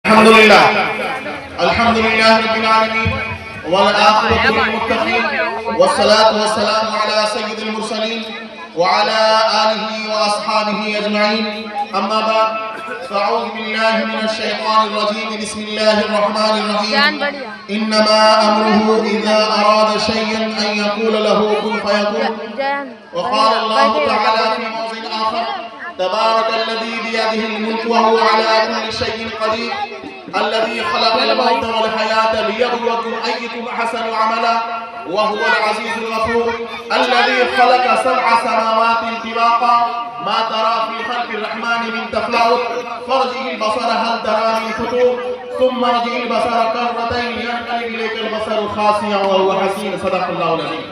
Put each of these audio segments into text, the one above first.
الحمدللہ رب العالمین والعاقبۃ للمتقین والصلاة والسلام علی سید المرسلین وعلى آلہ واصحابہ اجمعین اما بعد فاعوذ باللہ من الشیطان الرجیم بسم اللہ الرحمن الرحیم انما امره اذا اراد شیئا ان یقول له کن فیکون وقال اللہ تعالی فی موضع آخر تبارك الذي بيده الملك وهو على كل شيء قدير الذي خلق الموت والحياة ليبلوكم أيكم أحسن عملا وهو العزيز الغفور الذي خلق 7 سماوات طباقا ما ترى في خلق الرحمن من تفاوت فارجع البصر هل ترى من فطور ثم ارجع البصر كرتين ينقلب إليك البصر خاسئا وهو حسير صدق الله العظيم.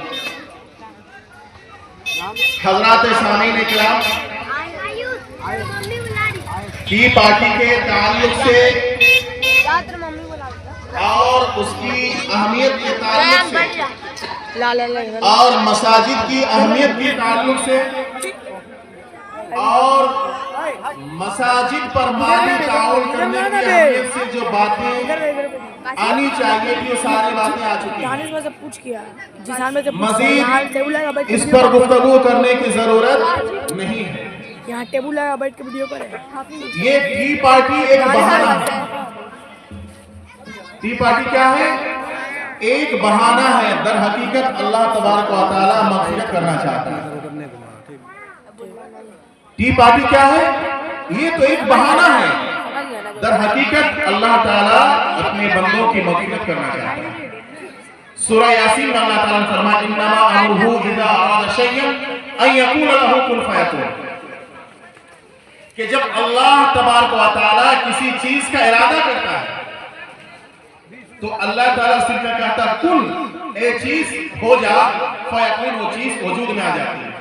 حضرات سامعین کرام، ٹی پارٹی کے تعلق سے اور اس کی اہمیت کے تعلق سے اور مساجد کی اہمیت کے تعلق سے اور مساجد پر مالی تعاون کرنے کی اہمیت سے جو باتیں آنی چاہیے تھی وہ ساری باتیں آ چکی ہیں. مزید اس پر گفتگو کرنے کی ضرورت نہیں ہے. یہاں ٹیبل لگا بیٹھ کے ویڈیو کریں. یہ ٹی پارٹی ایک بہانہ ہے. ٹی پارٹی کیا ہے؟ ایک بہانہ ہے. در حقیقت اللہ تبارک و تعالی مغفرت کرنا چاہتا ہے. ٹی پارٹی کیا ہے؟ یہ تو ایک بہانہ ہے. در حقیقت اللہ تعالی اپنے بندوں کی مغفرت کرنا چاہتا ہے. سورہ یاسین میں اللہ تعالی نے فرمایا انما امرہ اذا اراد شیئا ان یقول له کن فیکون، کہ جب اللہ تبارک و تعالی کسی چیز کا ارادہ کرتا ہے تو اللہ تعالیٰ صرف کہتا ہے کن، اے چیز ہو جا، فیکون، وہ چیز وجود میں آ جاتی ہے.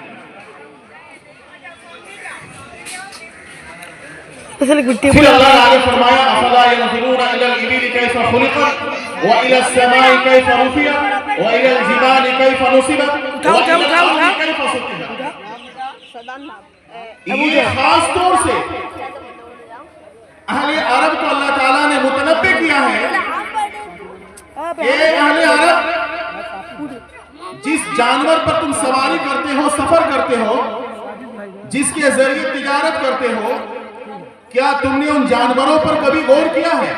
پھر اللہ نے آگے فرمایا افلا ينظرون الى الابل كيف خلقت والى السماء كيف رفعت والى الجبال كيف نصبت والى الارض كيف سطحت. یہ خاص طور سے اہل عرب کو اللہ تعالیٰ نے متنبع کیا ہے کہ اہل عرب جس جانور پر تم سواری کرتے ہو، سفر کرتے ہو، جس کے ذریعے تجارت کرتے ہو، کیا تم نے ان جانوروں پر کبھی غور کیا ہے؟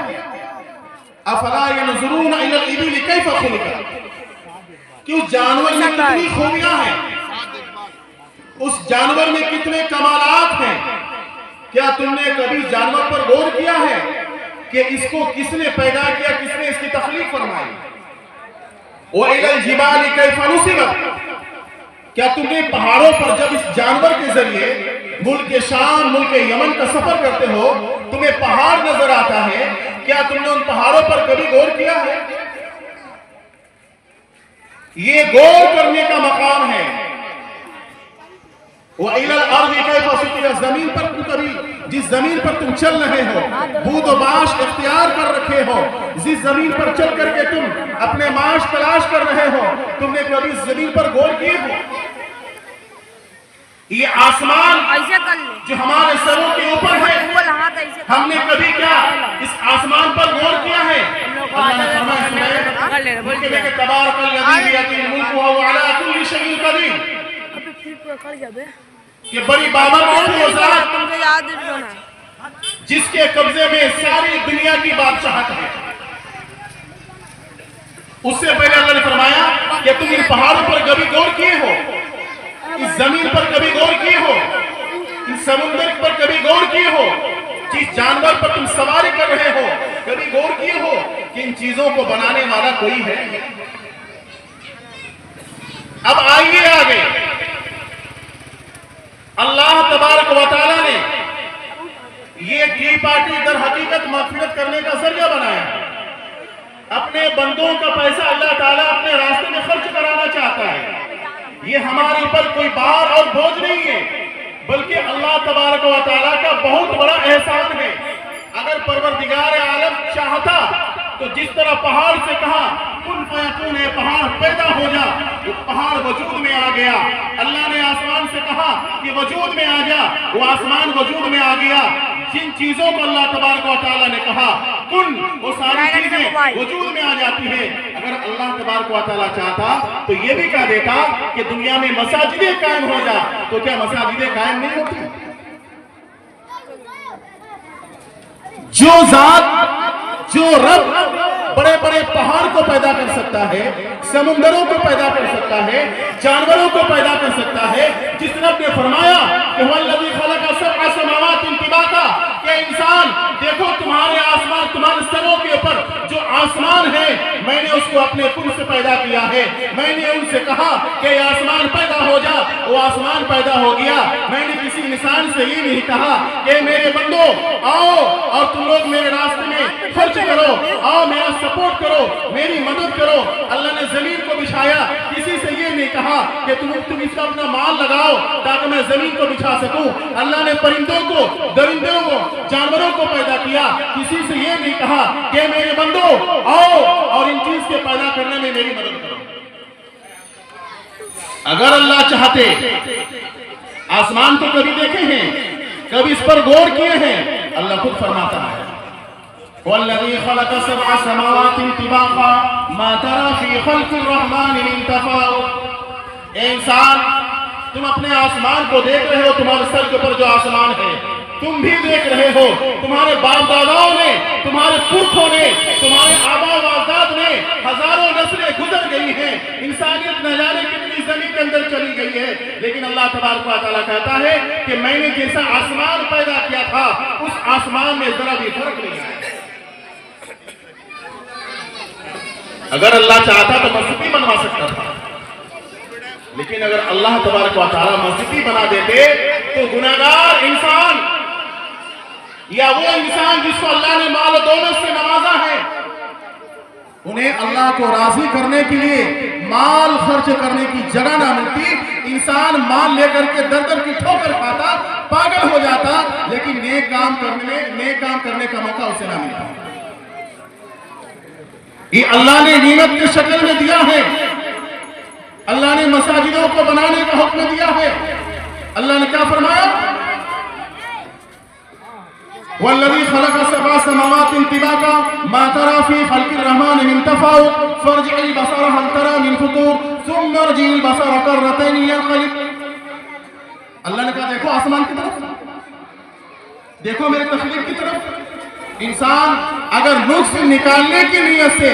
افلا ينظرون الى الابل كيف خلقت، کہ اس جانور میں کتنی خوبیاں ہیں، اس جانور میں کتنے کمالات ہیں. کیا تم نے کبھی جانور پر غور کیا ہے کہ اس کو کس نے پیدا کیا، کس نے اس کی تخلیق فرمائی؟ وَإِلَى الْجِبَالِ كَيْفَ نُصِبَتْ، کیا تم نے پہاڑوں پر جب اس جانور کے ذریعے ملک شام، ملک یمن کا سفر کرتے ہو، تمہیں پہاڑ نظر آتا ہے، کیا تم نے ان پہاڑوں پر کبھی غور کیا ہے؟ یہ غور کرنے کا مقام ہے. وَإِلَى الْأَرْضِ كَيْفَ سُطِحَتْ، زمین پر تم کبھی، جس زمین پر تم چل رہے ہو، بود و باش اختیار کر رکھے ہو، جس زمین پر چل کر کے تم اپنے معاش تلاش کر رہے ہو، تم نے کبھی اس زمین پر غور کیے ہو؟ یہ آسمان جو ہمارے سروں کے اوپر ہے، ہم نے کبھی کیا اس آسمان پر غور کیا ہے؟ اللہ نے فرمایا کہ تبارک الذی بیدہ الملک وہو علی کل شیء قدیر، کہ بڑی بابرکت وہ ذات جس کے قبضے میں ساری دنیا کی بادشاہت ہے. اس سے پہلے اللہ نے فرمایا کہ تم ان پہاڑوں پر کبھی غور کیے ہو، اس زمین پر کبھی غور کیے ہو، اس سمندر پر کبھی غور کیے ہو، جس جانور پر تم سواری کر رہے ہو کبھی غور کیے ہو کہ ان چیزوں کو بنانے والا کوئی ہے؟ اب آئیے آگے. اللہ تبارک و تعالیٰ نے یہ ٹی پارٹی در حقیقت مغفرت کرنے کا ذریعہ بنایا. اپنے بندوں کا پیسہ اللہ تعالیٰ اپنے راستے میں خرچ کرانا چاہتا ہے. یہ ہمارے اوپر کوئی بار اور بوجھ نہیں ہے، بلکہ اللہ تبارک و تعالیٰ کا بہت بڑا احسان ہے. اگر پروردگار عالم چاہتا تو جس طرح پہاڑ سے کہا کن فیکون، ہے پہاڑ پیدا ہو جا، وہ پہاڑ وجود میں آ گیا. اللہ نے آسمان سے کہا کہ وجود میں آ جا، وہ آسمان وجود میں آ گیا. جن چیزوں کو اللہ تبارک و تعالیٰ نے کہا کن وہ ساری چیزیں وجود میں آ جاتی ہیں۔ اگر اللہ تبارک و تعالیٰ چاہتا تو یہ بھی کہہ دیتا کہ دنیا میں مساجدیں قائم ہو جا، تو کیا مساجدیں قائم نہیں ہوتی؟ جو ذات، جو رب بڑے بڑے پہاڑ کو پیدا کر سکتا ہے، سمندروں کو پیدا کر سکتا ہے، جانوروں کو پیدا کر سکتا ہے، جس رب نے فرمایا کہ هو الذی خلق سبع سماوات طباقا، کہ انسان دیکھو تمہارے آسمان، تمہارے سروں کے اوپر جو آسمان ہے میں نے اس کو اپنے کن سے پیدا کیا ہے۔ میں نے ان سے کہا کہ یہ آسمان پیدا ہو جا، وہ آسمان پیدا ہو گیا۔ میں نے کسی انسان سے یہ نہیں کہا کہ میرے بندو آؤ اور تم لوگ میرے راستے میں خرچ کرو، آؤ میرا سپورٹ کرو، میری مدد کرو۔ اللہ نے زمین کو بچھایا، کسی سے یہ نہیں کہا کہ تم اس کا اپنا مال لگاؤ تاکہ میں زمین کو بچھا سکوں۔ اللہ نے پرندوں کو، درندوں کو، جانوروں کو پیدا کیا، کسی سے یہ نہیں کہا کہ میرے بندو آؤ اور ان چیز کے پیدا کرنے میں میری مدد کرو۔ اگر اللہ چاہتے، آسمان کو کبھی دیکھے ہیں، کبھی اس پر غور کیے ہیں؟ اللہ خود فرماتا ہے وَالَّذِي خَلَقَ سَبْعَ سَمَاوَاتٍ طِبَاقًا مَا تَرَى فِي خَلْقِ الرَّحْمَنِ مِن تَفَاوُتٍ۔ اے انسان، تم اپنے آسمان کو دیکھ رہے ہو، تمہارے سر کے اوپر جو آسمان ہے تم بھی دیکھ رہے ہو، تمہارے باپ داداؤں نے، تمہارے پرکھوں نے، تمہارے آباء و اجداد نے، ہزاروں نسلیں گزر گئی ہیں، انسانیت نہ جانے کتنی زمین کے اندر چلی گئی ہے، لیکن اللہ تبارک و تعالیٰ کہتا ہے کہ میں نے جیسا آسمان پیدا کیا تھا اس آسمان میں ذرا بھی فرق نہیں ہے۔ اگر اللہ چاہتا تو مسجد ہی بنوا سکتا تھا، لیکن اگر اللہ تبارک و تعالیٰ مسجد ہی بنا دیتے تو گناہگار انسان یا وہ انسان جس کو اللہ نے مال و دولت سے نوازا ہے، انہیں اللہ کو راضی کرنے کے لیے مال خرچ کرنے کی جگہ نہ ملتی، انسان مال لے کر کے در در کی ٹھوکر کھاتا، پاگل ہو جاتا، لیکن نیک کام کرنے کا موقع اسے نہ ملتا۔ یہ اللہ نے نعمت کی شکل میں دیا ہے، اللہ نے مساجدوں کو بنانے کا حکم دیا ہے۔ اللہ نے کیا فرمایا؟ وَالَّذِي خَلَقَ سَبْعَ سَمَاوَاتٍ طِبَاقًا مَا تَرَى فِي خَلْقِ الرَّحْمَنِ مِن تَفَاوُتٍ فَارْجِعِ الْبَصَرَ هَلْ تَرَى مِن فُطُورٍ ثُمَّ ارْجِعِ الْبَصَرَ كَرَّتَيْنِ يَنقَلِبْ۔ اللہ نے کہا دیکھو آسمان کی طرف، دیکھو میرے تخلیق کی طرف۔ انسان اگر نقص نکالنے کی نیت سے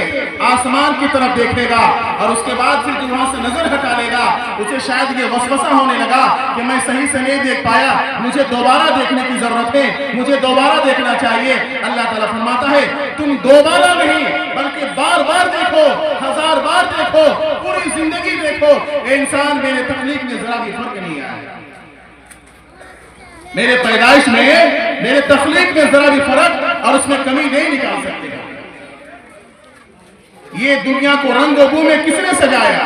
آسمان کی طرف دیکھے گا اور اس کے بعد پھر وہاں سے نظر ہٹا لے گا، اسے شاید یہ وسوسہ ہونے لگا کہ میں صحیح سے نہیں دیکھ پایا، مجھے دوبارہ دیکھنے کی ضرورت ہے، مجھے دوبارہ دیکھنا چاہیے۔ اللہ تعالیٰ فرماتا ہے تم دوبارہ نہیں بلکہ بار بار دیکھو، ہزار بار دیکھو، پوری زندگی دیکھو، اے انسان میرے تخلیق میں ذرا بھی فرق نہیں آیا، میرے پیدائش میں، میرے تخلیق میں ذرا بھی فرق اور اس میں کمی نہیں نکال سکتے۔ یہ دنیا کو رنگ و بو میں کس نے سجایا؟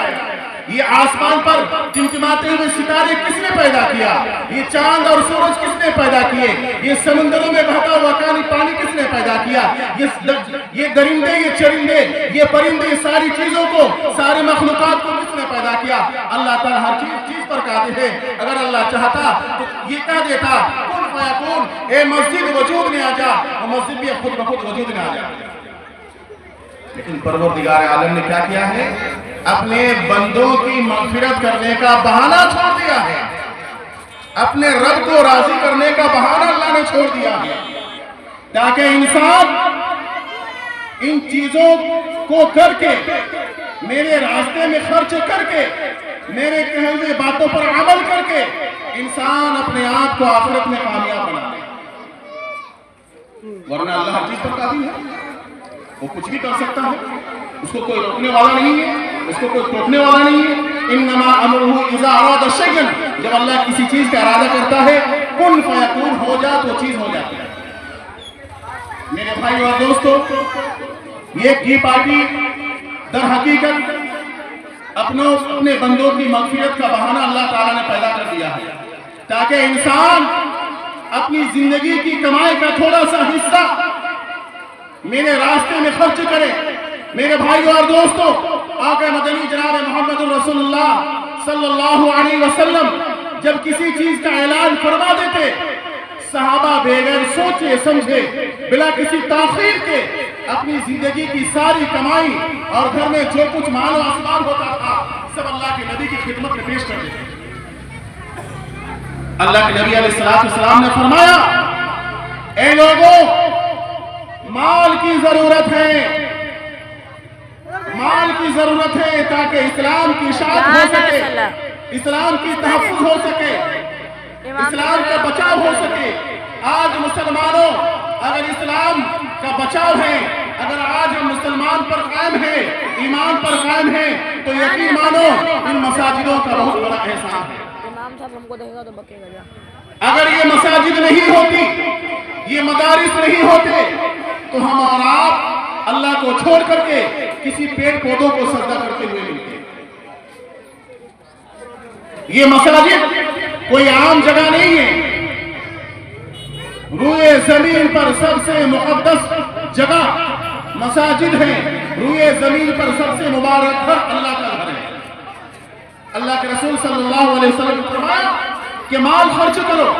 یہ آسمان پر چمچماتے ہوئے ستارے کس نے پیدا کیا؟ یہ چاند اور سورج کس نے پیدا کیے؟ یہ سمندروں میں بہتا ہوا پانی کس نے پیدا کیا؟ یہ درندے، یہ چرندے، یہ پرندے، ساری چیزوں کو، سارے مخلوقات کو کس نے پیدا کیا؟ اللہ تعالیٰ ہر چیز پر قادر ہے۔ اگر اللہ چاہتا تو یہ کہہ دیتا کن فیکون، اے مسجد وجود میں آ جا، اور مسجد بھی خود بخود وجود میں آ جا۔ لیکن پروردگار عالم نے کیا کیا ہے؟ اپنے بندوں کی مغفرت کرنے کا بہانہ چھوڑ دیا ہے، اپنے رب کو راضی کرنے کا بہانہ اللہ نے چھوڑ دیا ہے، تاکہ انسان ان چیزوں کو کر کے، میرے راستے میں خرچ کر کے، میرے کہے ہوئے باتوں پر عمل کر کے انسان اپنے آپ کو آخرت میں کامیاب بنا لے۔ ورنہ اللہ ہر چیز پر قادر ہے، وہ کچھ بھی کر سکتا ہے، اس کو کوئی روکنے والا نہیں ہے، اس کو کوئی ٹوکنے والا نہیں ہے۔ انما امرہ اذا اراد شیئا، جب اللہ کسی چیز کا ارادہ کرتا ہے کن فیکون، ہو جا تو چیز ہو جاتی ہے۔ میرے بھائی اور دوستو، یہ ٹی پارٹی در حقیقت اپنے بندوں کی مغفرت کا بہانہ اللہ تعالیٰ نے پیدا کر دیا ہے، تاکہ انسان اپنی زندگی کی کمائی کا تھوڑا سا حصہ میرے راستے میں خرچ کرے۔ میرے بھائیو اور دوستو، آقا مدنی جناب محمد رسول اللہ صلی اللہ علیہ وسلم جب کسی چیز کا اعلان فرما دیتے، صحابہ بغیر سوچے سمجھے، بلا کسی تاخیر کے اپنی زندگی کی ساری کمائی اور گھر میں جو کچھ مال و اسباب ہوتا تھا سب اللہ کے نبی کی خدمت میں پیش کر دیتے. اللہ کے نبی علیہ السلام نے فرمایا اے لوگوں مال کی ضرورت ہے, مال کی ضرورت ہے تاکہ اسلام کی اشاعت ہو سکے, اسلام کی تحفظ ہو سکے, اسلام کا بچاؤ ہو سکے. آج مسلمانوں اگر اسلام کا بچاؤ ہے, اگر آج ہم مسلمان پر قائم ہیں, ایمان پر قائم ہیں, تو یقین مانو ان مساجدوں کا بہت بڑا احسان ہے. اگر یہ مساجد نہیں ہوتی, یہ مدارس نہیں ہوتے, تو ہم اور آپ اللہ کو چھوڑ کر کے کسی پیڑ پودوں کو سجدہ کرتے ہوئے ملتے. یہ مساجد کوئی عام جگہ نہیں ہے, روئے زمین پر سب سے مقدس جگہ مساجد ہے, روئے زمین پر سب سے مبارک گھر اللہ کا گھر ہے. اللہ کے رسول صلی اللہ علیہ وسلم نے فرمایا کہ مال خرچ کرو.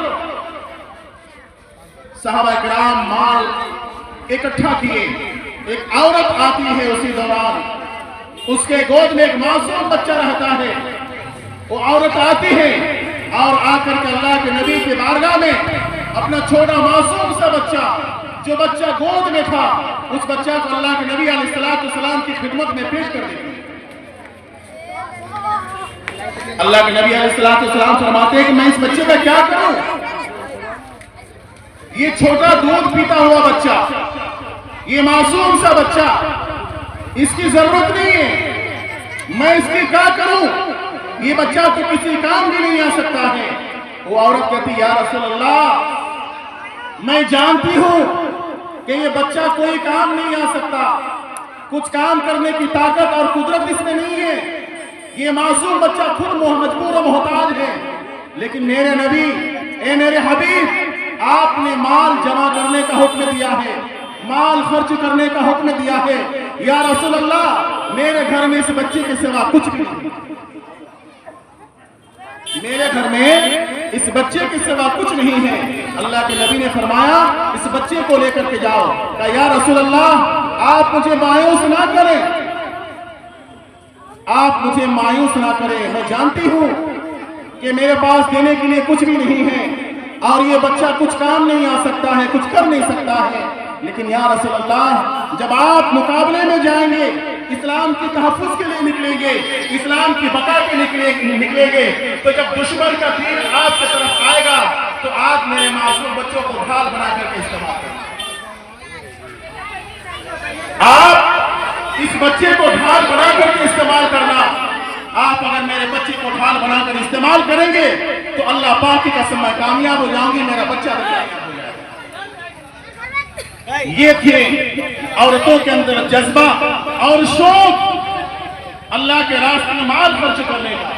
صحابہ کرام مال اکٹھا کیے. ایک عورت آتی ہے اسی دوران, اس کے گود میں ایک معصوم بچہ رہتا ہے. وہ عورت آتی ہے اور آ کر کے اللہ کے نبی کی بارگاہ میں اپنا چھوٹا معصوم سا بچہ, جو بچہ گود میں تھا, اس بچہ کو اللہ کے نبی علیہ السلام کی خدمت میں پیش کر دیتی. اللہ کے نبی علیہ السلام فرماتے ہیں کہ میں اس بچے کا کیا کروں؟ یہ چھوٹا دودھ پیتا ہوا بچہ, یہ معصوم سا بچہ, اس کی ضرورت نہیں ہے, میں اس کی کیا کروں؟ یہ بچہ تو کسی کام بھی نہیں آ سکتا ہے. وہ عورت کہتی یا رسول اللہ میں جانتی ہوں کہ یہ بچہ کوئی کام نہیں آ سکتا, کچھ کام کرنے کی طاقت اور قدرت اس میں نہیں ہے, یہ معصوم بچہ خود مجبور و محتاج ہے, لیکن میرے نبی اے میرے حبیب آپ نے مال جمع کرنے کا حکم دیا ہے, مال خرچ کرنے کا حکم دیا ہے. یا رسول اللہ میرے گھر میں اس بچے کے سوا کچھ بھی نہیں, میرے گھر میں اس بچے کے سوا کچھ نہیں ہے. اللہ کے نبی نے فرمایا اس بچے کو لے کر کے جاؤ. کہا یا رسول اللہ آپ مجھے مایوس نہ کریں, آپ مجھے مایوس نہ کریں, میں جانتی ہوں کہ میرے پاس دینے کے لیے کچھ بھی نہیں ہے اور یہ بچہ کچھ کام نہیں آ سکتا ہے, کچھ کر نہیں سکتا ہے, لیکن یا رسول اللہ جب آپ مقابلے میں جائیں گے, اسلام کی تحفظ کے لیے نکلیں گے, اسلام کی بقا کے نکلیں گے, تو جب دشمن کا تیر آپ کی طرف آئے گا تو آپ میرے معصوم بچوں کو ڈھال بنا کر کے استعمال کریں. آپ اس بچے کو ڈھال بنا کر کے استعمال کرنا. آپ اگر میرے بچے کو ڈھال بنا کر استعمال کریں گے تو اللہ پاک کی قسم میں کامیاب ہو جاؤں گی, میرا بچہ کامیاب ہو جائے گا. یہ تھے عورتوں کے اندر جذبہ اور شوق اللہ کے راستے میں مال خرچ کرنے کا.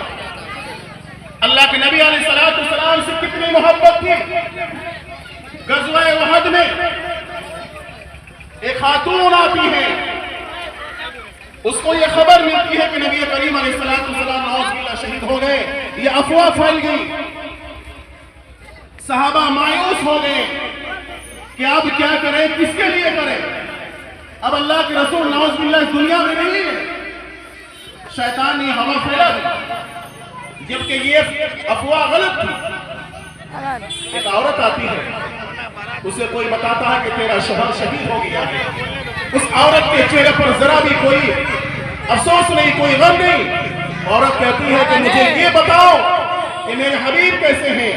اللہ کے نبی علیہ السلام سے کتنی محبت تھی. غزوہ احد میں ایک خاتون آتی ہے, اس کو یہ خبر ملتی ہے کہ نبی کریم علیہ السلام نعوذ باللہ شہید ہو گئے. یہ افواہ پھیل گئی, صحابہ مایوس ہو گئے کہ اب کیا کریں, کس کے لیے کریں. اب اللہ کے رسول نعوذ باللہ اس دنیا میں نہیں ہے, شیطان نے ہوا پھیلا دی, جبکہ یہ افواہ غلط تھی. ایک عورت آتی ہے, اسے کوئی بتاتا ہے کہ تیرا شوہر شہید ہو گیا ہے. اس عورت کے چہرے پر ذرا بھی کوئی افسوس نہیں, کوئی غم نہیں. عورت کہتی ہے کہ مجھے یہ بتاؤ کہ میرے حبیب کیسے ہیں.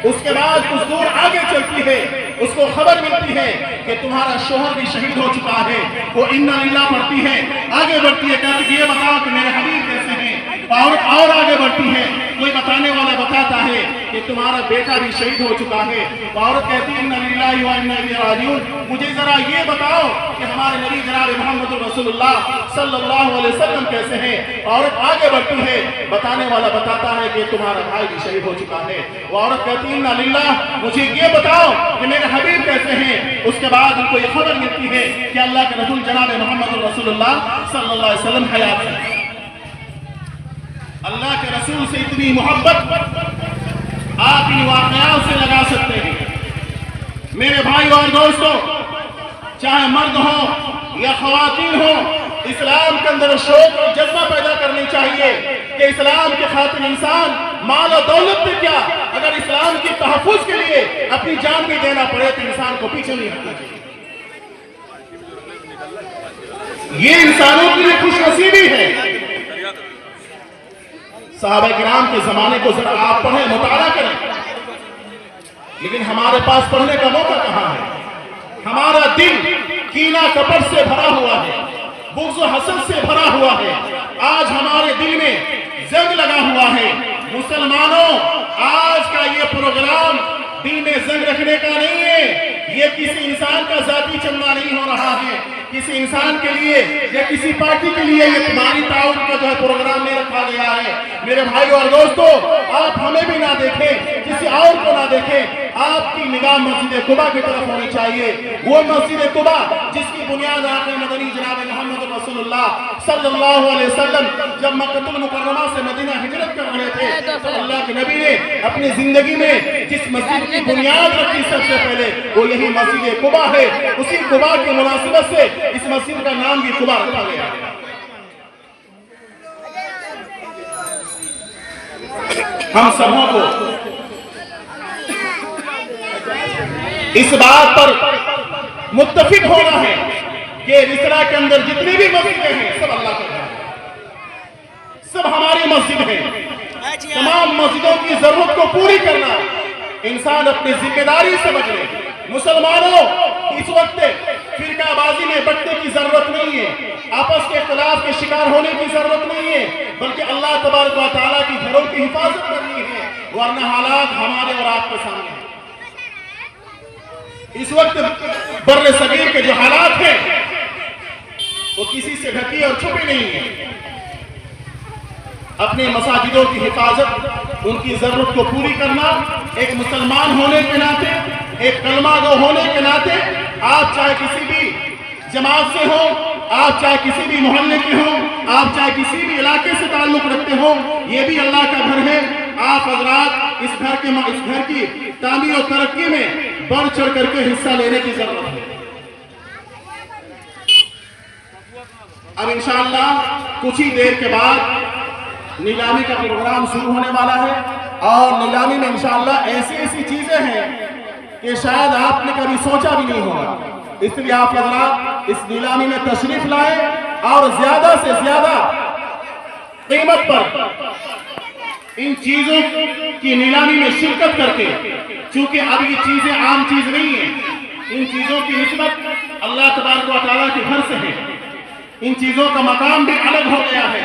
اس کے بعد کچھ دور آگے چلتی ہے, اس کو خبر ملتی ہے کہ تمہارا شوہر بھی شہید ہو چکا ہے. وہ انا للہ پڑھتی ہے, آگے بڑھتی ہے, کہتی ہے یہ بتاؤ کہ میرے حبیب کیسے ہیں. اور آگے بڑھتی ہے, کوئی بتانے والا بتاتا ہے کہ تمہارا بیٹا بھی شہید ہو چکا ہے. عورت کہتی ہے انا للہ و انا الیہ راجعون, مجھے ذرا یہ بتاؤ کہ ہمارے نبی جناب محمد رسول اللہ صلی اللہ علیہ وسلم کیسے ہیں. عورت آگے بڑھتی ہے, بتانے والا بتاتا ہے کہ تمہارا بھائی بھی شہید ہو چکا ہے. وہ عورت کہتی ہے انا للہ, مجھے یہ بتاؤ کہ میرے حبیب کیسے ہیں. اس کے بعد ان کو یہ خبر ملتی ہے کہ اللہ کے رسول جناب محمد رسول اللہ صلی اللہ علیہ وسلم حیات ہیں. اللہ کے رسول سے اتنی محبت آپ ان واقعات سے لگا سکتے ہیں. میرے بھائی اور دوستو, چاہے مرد ہو خواتین ہوں، اسلام کے اندر شوق اور جذبہ پیدا کرنی چاہیے کہ اسلام کے خاطر انسان مال و دولت پہ کیا، اگر اسلام کی تحفظ کے لیے اپنی جان بھی دینا پڑے تو انسان کو پیچھے نہیں ہٹنا چاہیے۔ یہ انسانوں کے لیے خوش نصیبی ہے۔ صحابہ کرام کے زمانے کو ذرا آپ پڑھیں، مطالعہ کریں، لیکن ہمارے پاس پڑھنے کا موقع کہاں ہے؟ ہمارا دل کینہ کپٹ سے بھرا ہوا ہے، بغض و حسد سے بھرا ہوا ہے۔ آج ہمارے دل میں زنگ لگا ہوا ہے۔ مسلمانوں، آج کا یہ پروگرام دل میں زنگ رکھنے کا نہیں ہے، یہ کسی انسان کا ذاتی چندہ نہیں ہو رہا ہے، کسی انسان کے لیے یا کسی پارٹی کے لیے یہ تمہاری تعاون کا جو ہے پروگرام نہیں رکھا گیا ہے۔ میرے بھائی اور دوستو، آپ ہمیں بھی نہ دیکھیں، کسی اور کو نہ دیکھیں، آپ کی نگاہ مسجد قباء کی طرف ہونی چاہیے۔ وہ مسجد قباء جس کی بنیاد آقا مدنی جناب محمد رسول اللہ صلی اللہ علیہ وسلم جب مکہ المکرمہ سے مدینہ ہجرت کر رہے تھے تو اللہ کے نبی نے اپنی زندگی میں جس مسجد کی بنیاد رکھی سب سے پہلے وہ یہی مسجد قباء ہے۔ اسی قباء کی مناسبت سے اس مسجد کا نام بھی قباء رکھا گیا ہے۔ ہم سبوں کو اس بات پر متفق ہونا ہے کہ رسالہ کے اندر جتنی بھی مسجدیں ہیں سب اللہ کا گھر ہے، سب ہماری مسجد ہیں۔ تمام مسجدوں کی ضرورت کو پوری کرنا انسان اپنی ذمہ داری سے بچے۔ مسلمانوں، اس وقت فرقہ بازی میں بٹنے کی ضرورت نہیں ہے، آپس کے اختلاف کے شکار ہونے کی ضرورت نہیں ہے، بلکہ اللہ تبارک و تعالیٰ کی گھروں کی حفاظت کرنی ہے، ورنہ حالات ہمارے اور آپ کے سامنے ہیں۔ اس وقت بر صغیر کے جو حالات ہیں وہ کسی سے ڈھکی اور چھپی نہیں ہے۔ اپنے مساجدوں کی حفاظت، ان کی ضرورت کو پوری کرنا ایک مسلمان ہونے کے ناطے، ایک کلمہ گو ہونے کے ناطے، آپ چاہے کسی بھی جماعت سے ہوں، آپ چاہے کسی بھی محلے کے ہوں، آپ چاہے کسی بھی علاقے سے تعلق رکھتے ہوں، یہ بھی اللہ کا گھر ہے۔ آپ حضرات اس گھر کی تعمیر و ترقی میں بڑھ چڑھ کر کے حصہ لینے کی ضرورت ہے۔ اب انشاءاللہ کچھ ہی دیر کے بعد نیلامی کا پروگرام شروع ہونے والا ہے، اور نیلامی میں انشاءاللہ ایسی چیزیں ہیں کہ شاید آپ نے کبھی سوچا بھی نہیں ہوگا۔ اس لیے آپ حضرات اس نیلامی میں تشریف لائیں اور زیادہ سے زیادہ قیمت پر ان چیزوں کی نیلامی میں شرکت کر کے، چونکہ اب یہ چیزیں عام چیز نہیں ہیں، ان چیزوں کی نسبت اللہ تبارک و تعالیٰ کے گھر سے ہے، ان چیزوں کا مقام بھی الگ ہو گیا ہے۔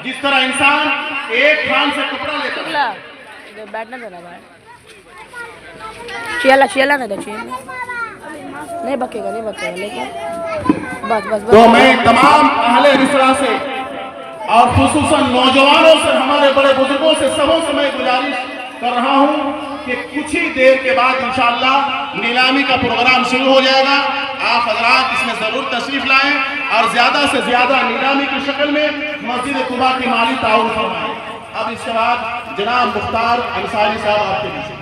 جس طرح انسان ایک تھان سے کپڑا لیتا ہے، بیٹھنا ذرا باہر، چیلا نہیں بکے گا لیکن بس تو میں تمام اہل رسالہ سے اور خصوصاً نوجوانوں سے، ہمارے بڑے بزرگوں سے، سبوں سے میں گزارش کر رہا ہوں کہ کچھ ہی دیر کے بعد انشاءاللہ نیلامی کا پروگرام شروع ہو جائے گا۔ آپ حضرات اس میں ضرور تشریف لائیں اور زیادہ سے زیادہ نیلامی کی شکل میں مسجد قباء کی مالی تعاون فرمائیں۔ اب اس کے بعد جناب مختار انصاری صاحب آپ کے پیچھے